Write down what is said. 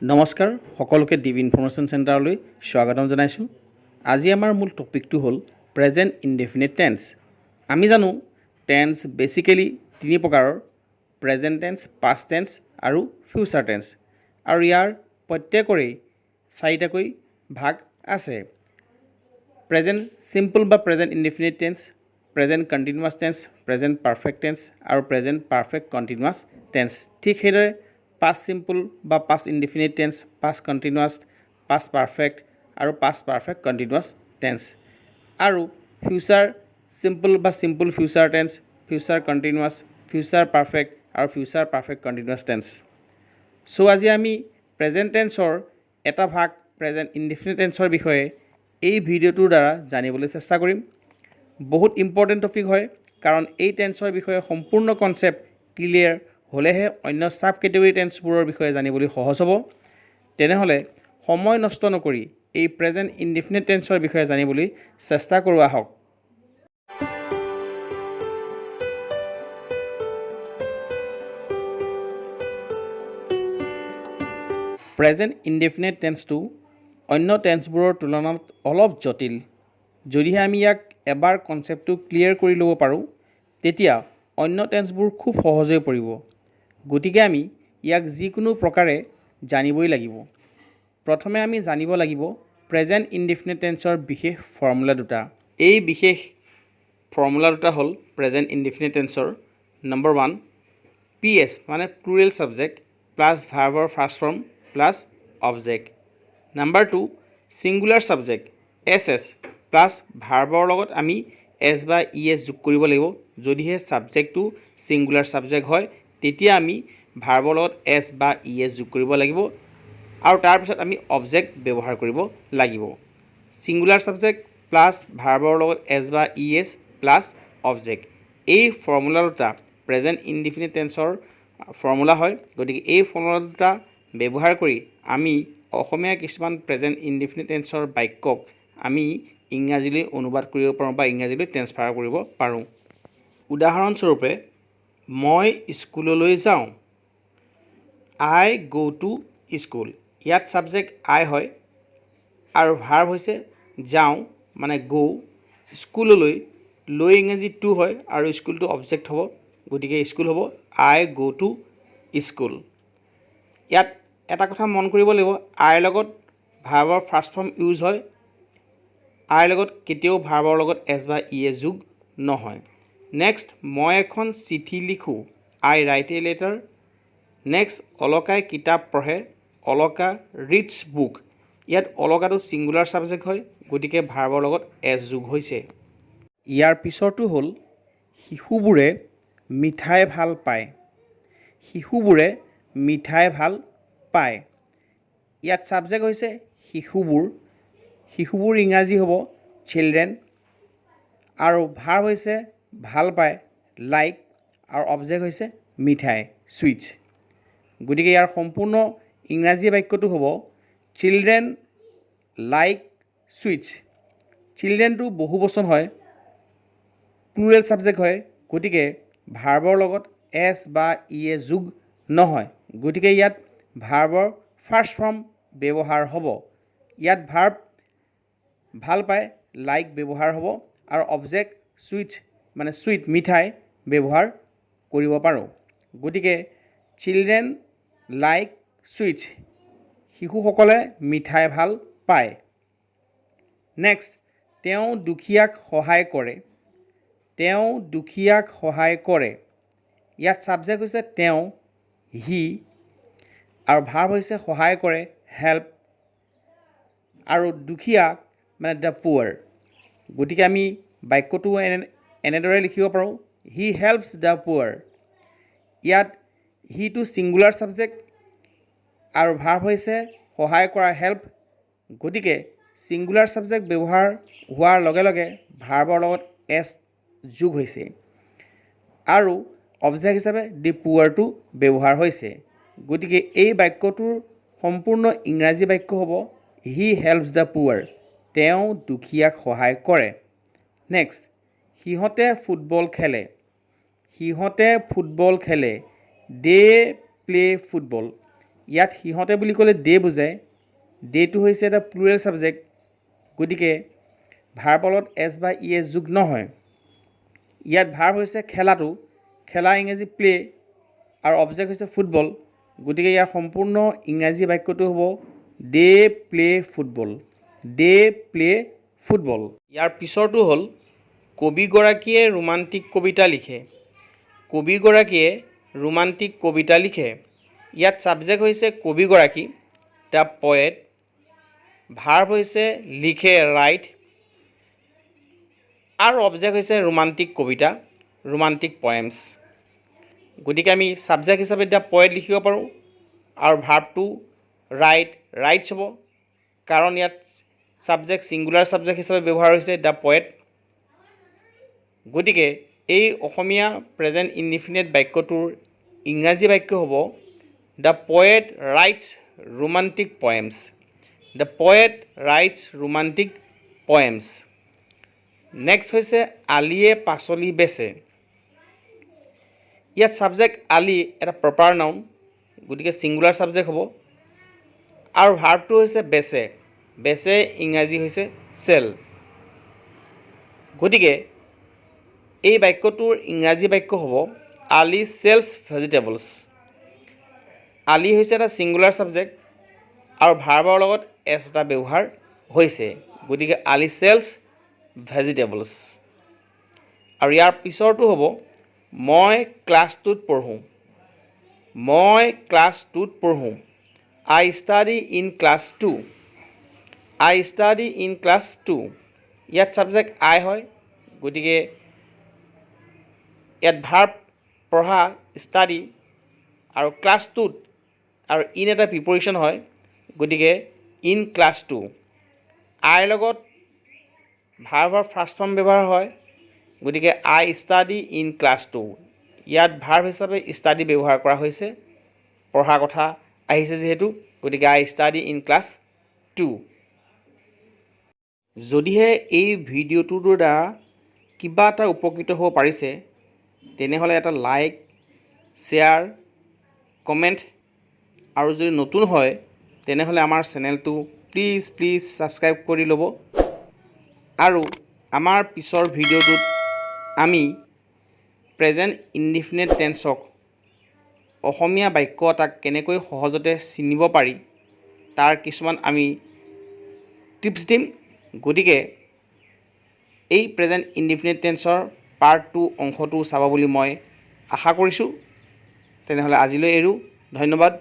নমস্কাৰ সকলোকে Depp information চেণ্টাৰলৈ স্বাগতম জনাইছোঁ। আজি আমাৰ মূল টপিকটো হ'ল প্ৰেজেণ্ট ইনডেফিনিট টেন্স। আমি জানো টেন্স বেচিকেলি তিনি প্ৰকাৰৰ: প্ৰেজেণ্ট টেন্স, পাষ্ট টেন্স আৰু ফিউচাৰ টেন্স। আৰু ইয়াৰ প্ৰত্যেকৰে চাৰিটাকৈ ভাগ আছে: প্ৰেজেণ্ট চিম্পল বা present indefinite tense, present continuous tense, present perfect tense আৰু প্ৰেজেণ্ট পাৰফেক্ট কণ্টিনিউৱাছ টেন্স। ঠিক সেইদৰে পাষ্ট চিম্পল বা past indefinite tense, past continuous, past perfect আৰু পাষ্ট পাৰফেক্ট কণ্টিনিউৱাছ টেন্স। আৰু ফিউচাৰ চিম্পল বা simple future tense, future continuous, future perfect আৰু future perfect continuous tense. So' আজি আমি present টেন্সৰ এটা ভাগ প্ৰেজেণ্ট ইনডেফিনিট টেন্সৰ বিষয়ে এই ভিডিঅ'টোৰ দ্বাৰা জানিবলৈ চেষ্টা কৰিম। বহুত ইম্পৰ্টেণ্ট টপিক হয়, কাৰণ এই টেন্সৰ বিষয়ে সম্পূৰ্ণ কনচেপ্ট ক্লিয়াৰ হ'লেহে অন্য ছাব কেটেগৰী টেন্সবোৰৰ বিষয়ে জানিবলৈ সহজ হ'ব। তেনেহ'লে সময় নষ্ট নকৰি এই প্ৰেজেণ্ট ইনডেফিনিট টেন্সৰ বিষয়ে জানিবলৈ চেষ্টা কৰোঁ আহক। প্ৰেজেণ্ট ইনডেফিনিট টেন্সটো অন্য টেন্সবোৰৰ তুলনাত অলপ জটিল। যদিহে আমি ইয়াক এবাৰ কনচেপ্টটো ক্লিয়াৰ কৰি ল'ব পাৰোঁ, তেতিয়া অন্য টেন্সবোৰ খুব সহজ হৈ পৰিব। গতিকে আমি ইয়াক যিকোনো প্ৰকাৰে জানিবই লাগিব। প্ৰথমে আমি জানিব লাগিব প্ৰেজেণ্ট ইনডেফিনিট টেন্সৰ বিশেষ ফৰ্মুলা দুটা। এই বিশেষ ফৰ্মুলা দুটা হ'ল প্ৰেজেণ্ট ইনডেফিনিট টেন্সৰ: নম্বৰ 1, PS মানে প্লুৰেল ছাবজেক্ট প্লাছ ভাৰ্বৰ first form plus object. Number 2, singular subject SS plus ভাৰ্বৰ লগত আমি S বা ES যোগ কৰিব লাগিব। যদিহে ছাবজেক্টটো ছিংগুলাৰ ছাবজেক্ট হয়, তেতিয়া আমি ভাৰ্বৰ লগত S বা ES যোগ কৰিব লাগিব, আৰু তাৰপিছত আমি অবজেক্ট ব্যৱহাৰ কৰিব লাগিব। ছিংগুলাৰ ছাবজেক্ট প্লাছ ভাৰ্বৰ লগত S বা ES প্লাছ অবজেক্ট, এই ফৰ্মুলা দুটা প্ৰেজেণ্ট ইনডেফিনিট টেন্সৰ ফৰ্মুলা হয়। গতিকে এই ফৰ্মুলা দুটা ব্যৱহাৰ কৰি আমি অসমীয়া কিছুমান প্ৰেজেণ্ট ইনডেফিনিট টেন্সৰ বাক্যক আমি ইংৰাজীলৈ অনুবাদ কৰিব পাৰোঁ বা ইংৰাজীলৈ ট্ৰেন্সফাৰ কৰিব পাৰোঁ। উদাহৰণস্বৰূপে, মই স্কুললৈ যাওঁ। I go to school। ইয়াত ছাবজেক্ট I হয় আৰু ভাৰ্ব হৈছে যাওঁ মানে go। স্কুললৈ লৈ ইংৰাজী টু হয় আৰু স্কুলটো অবজেক্ট হ'ব, গতিকে স্কুল হ'ব I go to school। ইয়াত এটা কথা মন কৰিব লাগিব, I লগত ভাৰ্বৰ ফাৰ্ষ্ট ফৰ্ম ইউজ হয়। I লগত কেতিয়াও ভাৰ্বৰ লগত S বা ES যোগ নহয়। নেক্সট, মই এখন চিঠি লিখোঁ। I write a letter। Next, অলকাই কিতাপ পঢ়ে। Alka reads book. ইয়াত অলকাটো ছিংগুলাৰ ছাবজেক্ট হয়, গতিকে ভাৰ্বৰ লগত S যোগ হৈছে। ইয়াৰ পিছৰটো হ'ল শিশুবোৰে মিঠাই ভাল পায়। শিশুবোৰে মিঠাই ভাল পায়। ইয়াত ছাবজেক্ট হৈছে শিশুবোৰ। শিশুবোৰ ইংৰাজী হ'ব চিলড্ৰেন, আৰু ভাৰ্ব হৈছে ভাল পায় লাইক, আৰু অবজেক্ট হৈছে মিঠাই চুইটছ। গতিকে ইয়াৰ সম্পূৰ্ণ ইংৰাজী বাক্যটো হ'ব চিলড্ৰেন লাইক চুইটছ। চিলড্ৰেনটো বহুবচন হয়, প্লুৰেল ছাবজেক্ট হয়, গতিকে ভাৰ্বৰ লগত S বা ES যোগ নহয়। গতিকে ইয়াত ভাৰ্বৰ ফাৰ্ষ্ট ফৰ্ম ব্যৱহাৰ হ'ব। ইয়াত ভাৰ্ব ভাল পায় লাইক ব্যৱহাৰ হ'ব, আৰু অবজেক্ট চুইটছ মানে চুইট মিঠাই ব্যৱহাৰ কৰিব পাৰোঁ। গতিকে চিলড্ৰেন লাইক চুইটছ, শিশুসকলে মিঠাই ভাল পায়। নেক্সট, তেওঁ দুখীয়াক সহায় কৰে। তেওঁ দুখীয়াক সহায় কৰে। ইয়াত ছাবজেক্ট হৈছে তেওঁ, হি, আৰু ভাৰ্ব হৈছে সহায় কৰে হেল্প, আৰু দুখীয়া মানে দ্য পুৱাৰ। গতিকে আমি বাক্যটো এনেদৰে লিখিব পাৰোঁ, হি হেল্পছ দ্য পুৱাৰ। ইয়াত হিটো ছিংগুলাৰ ছাবজেক্ট আৰু ভাৰ্ব হৈছে সহায় কৰা হেল্প, গতিকে ছিংগুলাৰ ছাবজেক্ট ব্যৱহাৰ হোৱাৰ লগে লগে ভাৰ্বৰ লগত S যোগ হৈছে, আৰু অবজেক্ট হিচাপে দি পুৱাৰটো ব্যৱহাৰ হৈছে। গতিকে এই বাক্যটোৰ সম্পূৰ্ণ ইংৰাজী বাক্য হ'ব হি হেল্পছ দ্য পুৱাৰ। তেওঁ দুখীয়াক সহায় কৰে। নেক্সট, সিহঁতে ফুটবল খেলে। সিহঁতে ফুটবল খেলে। দে প্লে ফুটবল। ইয়াত সিহঁতে বুলি ক'লে দে বুজায় দেটো হৈছে এটা প্লুৰেল ছাবজেক্ট গতিকে ভাৰ্বলত এছ বা ই এছ যোগ নহয় ইয়াত ভাৰ্ব হৈছে খেলাটো খেলা ইংৰাজী প্লে আৰু অবজেক্ট হৈছে ফুটবল গতিকে ইয়াৰ সম্পূৰ্ণ ইংৰাজী বাক্যটো হ'ব they play football they play football ইয়াৰ পিছৰটো হ'ল কবিগৰাকীয়ে ৰোমান্টিক কবিতা লিখে কবিগৰাকীয়ে ৰোমান্টিক কবিতা লিখে ইয়াত ছাবজেক্ট হৈছে কবিগৰাকী দ্য পয়েট ভাৰ্ব হৈছে লিখে ৰাইট আৰু অবজেক্ট হৈছে ৰোমান্টিক কবিতা ৰোমান্টিক পয়েমছ গতিকে আমি ছাবজেক্ট হিচাপে দ্য পয়েট লিখিব পাৰোঁ আৰু ভাৰ্বটো ৰাইটছ হ'ব কাৰণ ইয়াত ছাবজেক্ট ছিংগুলাৰ ছাবজেক্ট হিচাপে ব্যৱহাৰ হৈছে দ্য পয়েট গতিকে এই অসমীয়া প্ৰেজেণ্ট ইনডিফিনিট বাক্যটোৰ ইংৰাজী বাক্য হ'ব the poet rights romantic পয়েমছ the poet rights romantic পয়েমছ next হৈছে আলিয়ে পাচলি বেচে ইয়াত ছাবজেক্ট আলি এটা প্ৰপাৰ নাউন গতিকে ছিংগুলাৰ ছাবজেক্ট হ'ব আৰু ভাৰ্বটো হৈছে বেচে বেচে ইংৰাজী হৈছে চেল গতিকে এই বাক্যটোৰ ইংৰাজী বাক্য হ'ব আলি চেলছ ভেজিটেবলছ আলি হৈছে এটা ছিংগুলাৰ ছাবজেক্ট আৰু ভাৰ্বৰ লগত এছ এটা ব্যৱহাৰ হৈছে গতিকে আলি চেলছ ভেজিটেবলছ আৰু ইয়াৰ পিছৰটো হ'ব মই ক্লাছ 2ত পঢ়োঁ মই ক্লাছ 2ত পঢ়োঁ I study in class 2 I study in class 2 ইয়াত ছাবজেক্ট আই হয় গতিকে ইয়াত ভাৰ্ব পঢ়া ষ্টাডি আৰু ক্লাছ 2ত আৰু ইন এটা প্ৰিপ'জিশ্যন হয় গতিকে ইন ক্লাছ 2 আইৰ লগত ভাৰ্বৰ ফাৰ্ষ্ট ফৰ্ম ব্যৱহাৰ হয় গতিকে আই ষ্টাডি ইন ক্লাছ 2 ইয়াত ভাৰ্ব হিচাপে ষ্টাডি ব্যৱহাৰ কৰা হৈছে পঢ়া কথা আহিছে যিহেতু গতিকে আই ষ্টাডি ইন ক্লাছ 2 যদিহে এই ভিডিঅ'টোৰ দ্বাৰা কিবা এটা উপকৃত হ'ব পাৰিছে তেনেহ'লে এটা লাইক শ্বেয়াৰ কমেণ্ট আৰু যদি নতুন হয় তেনেহ'লে আমাৰ চেনেলটো প্লিজ ছাবস্ক্ৰাইব কৰি ল'ব আৰু আমাৰ পিছৰ ভিডিঅ'টোত আমি প্ৰেজেণ্ট ইনডিফিনিট টেন্সক অসমীয়া বাক্য এটাক কেনেকৈ সহজতে চিনিব পাৰি তাৰ কিছুমান আমি টিপছ দিম গতিকে এই প্ৰেজেণ্ট ইনডিফিনিট টেন্সৰ পাৰ্ট 2 অংশটো চাব বুলি মই আশা কৰিছোঁ তেনেহ'লে আজিলৈ এৰো ধন্যবাদ